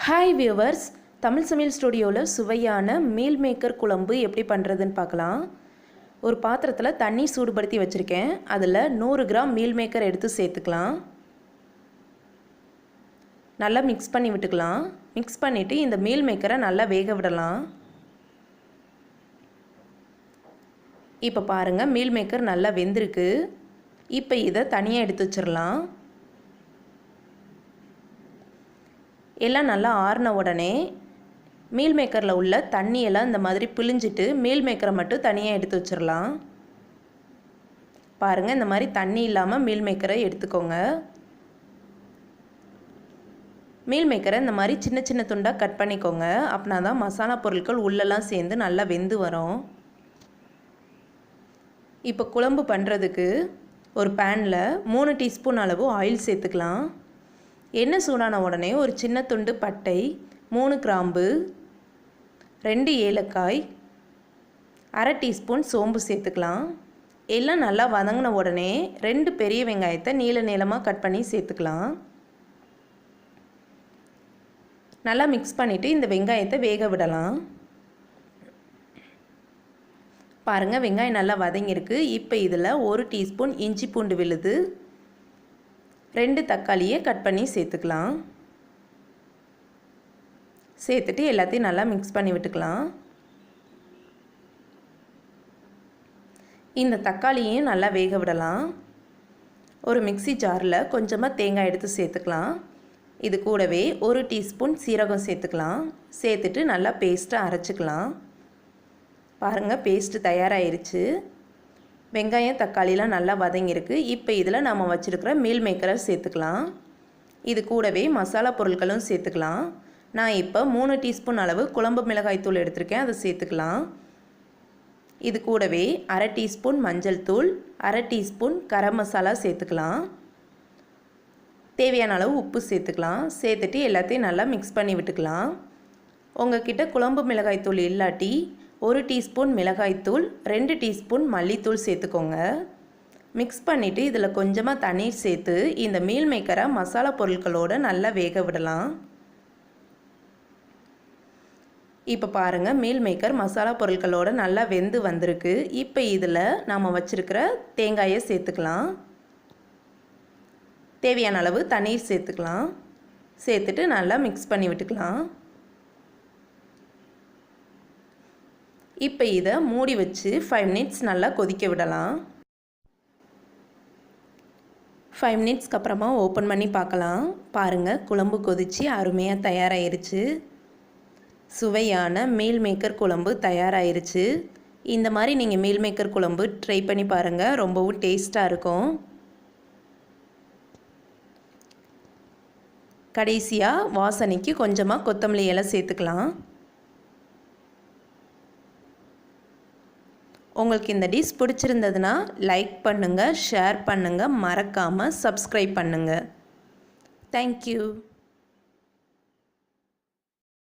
Hi viewers, Tamil சமையல் ஸ்டுடியோவில் சுவையான மீல் மேக்கர் குழம்பு எப்படி பண்ணுறதுன்னு பார்க்கலாம். ஒரு பாத்திரத்தில் தண்ணி சூடுபடுத்தி வச்சுருக்கேன். அதில் 100 கிராம் மீல் மேக்கர் எடுத்து சேர்த்துக்கலாம். நல்லா மிக்ஸ் பண்ணி விட்டுக்கலாம். மிக்ஸ் பண்ணிவிட்டு இந்த மீல் மேக்கரை நல்லா வேக விடலாம். இப்போ பாருங்கள், மீல் மேக்கர் நல்லா வெந்திருக்கு. இப்போ இதை தனியாக எடுத்து வச்சிடலாம். எல்லாம் நல்லா ஆறின உடனே மீல் மேக்கரில் உள்ள தண்ணியெல்லாம் இந்த மாதிரி பிழிஞ்சிட்டு மீல் மேக்கரை மட்டும் தனியாக எடுத்து வச்சிடலாம். பாருங்கள், இந்த மாதிரி தண்ணி இல்லாமல் மீல் மேக்கரை எடுத்துக்கோங்க. மீல் மேக்கரை இந்த மாதிரி சின்ன சின்ன துண்டாக கட் பண்ணிக்கோங்க. அப்படின்னா தான் மசாலா பொருட்கள் உள்ளெல்லாம் சேர்ந்து நல்லா வெந்து வரும். இப்போ குழம்பு பண்ணுறதுக்கு ஒரு பேனில் 3 டீஸ்பூன் அளவு ஆயில் சேர்த்துக்கலாம். எண்ணெய் சூடான உடனே ஒரு சின்ன துண்டு பட்டை, 3 கிராம்பு, 2 ஏலக்காய், அரை டீஸ்பூன் சோம்பு சேர்த்துக்கலாம். எல்லாம் நல்லா வதங்கின உடனே 2 பெரிய வெங்காயத்தை நீள நீளமாக கட் பண்ணி சேர்த்துக்கலாம். நல்லா மிக்ஸ் பண்ணிவிட்டு இந்த வெங்காயத்தை வேக விடலாம். பாருங்கள், வெங்காயம் நல்லா வதங்கியிருக்கு. இப்போ இதில் 1 டீஸ்பூன் இஞ்சி பூண்டு விழுது, 2 தக்காளியை கட் பண்ணி சேர்த்துக்கலாம். சேர்த்துட்டு எல்லாத்தையும் நல்லா மிக்ஸ் பண்ணி விட்டுக்கலாம். இந்த தக்காளியையும் நல்லா வேக விடலாம். ஒரு மிக்ஸி ஜாரில் கொஞ்சமாக தேங்காய் எடுத்து சேர்த்துக்கலாம். இது கூடவே 1 டீஸ்பூன் சீரகம் சேர்த்துக்கலாம். சேர்த்துட்டு நல்லா பேஸ்ட்டை அரைச்சிக்கலாம். பாருங்கள், பேஸ்ட்டு தயாராகிருச்சு. வெங்காயம் தக்காளிலாம் நல்லா வதங்கியிருக்கு. இப்போ இதில் நம்ம வச்சுருக்கிற மீல் மேக்கரை சேர்த்துக்கலாம். இது கூடவே மசாலா பொருட்களும் சேர்த்துக்கலாம். நான் இப்போ 3 டீஸ்பூன் அளவு குழம்பு மிளகாய் தூள் எடுத்திருக்கேன், அதை சேர்த்துக்கலாம். இது கூடவே அரை டீஸ்பூன் மஞ்சள் தூள், அரை டீஸ்பூன் கரம் மசாலா சேர்த்துக்கலாம். தேவையான அளவு உப்பு சேர்த்துக்கலாம். சேர்த்துட்டு எல்லாத்தையும் நல்லா மிக்ஸ் பண்ணி விட்டுக்கலாம். உங்கள்கிட்ட குழம்பு மிளகாய் தூள் இல்லாட்டி 1 டீஸ்பூன் மிளகாய்த்தூள், 2 டீஸ்பூன் மல்லித்தூள் சேர்த்துக்கோங்க. மிக்ஸ் பண்ணிவிட்டு இதில் கொஞ்சமாக தண்ணீர் சேர்த்து இந்த மீல் மேக்கரை மசாலா பொருட்களோடு நல்லா வேக விடலாம். இப்போ பாருங்கள், மீல் மேக்கர் மசாலா பொருட்களோடு நல்லா வெந்து வந்திருக்கு. இப்போ இதில் நாம் வச்சுருக்கிற தேங்காயை சேர்த்துக்கலாம். தேவையான அளவு தண்ணீர் சேர்த்துக்கலாம். சேர்த்துட்டு நல்லா மிக்ஸ் பண்ணி விட்டுக்கலாம். இப்போ இதை மூடி வச்சு 5 மினிட்ஸ் நல்லா கொதிக்க விடலாம். 5 மினிட்ஸ்க்கு அப்புறமா ஓப்பன் பண்ணி பார்க்கலாம். பாருங்கள், குழம்பு கொதித்து அருமையாக தயாராகிருச்சு. சுவையான மீல் மேக்கர் குழம்பு தயாராகிருச்சு. இந்த மாதிரி நீங்கள் மீல் மேக்கர் குழம்பு ட்ரை பண்ணி பாருங்கள், ரொம்பவும் டேஸ்ட்டாக இருக்கும். கடைசியாக வாசனைக்கு கொஞ்சமாக கொத்தமல்லி இலை சேர்த்துக்கலாம். உங்களுக்கு இந்த டிஷ் பிடிச்சிருந்ததுன்னா லைக் பண்ணுங்கள், ஷேர் பண்ணுங்கள், மறக்காமல் சப்ஸ்கிரைப் பண்ணுங்கள். தேங்க்யூ.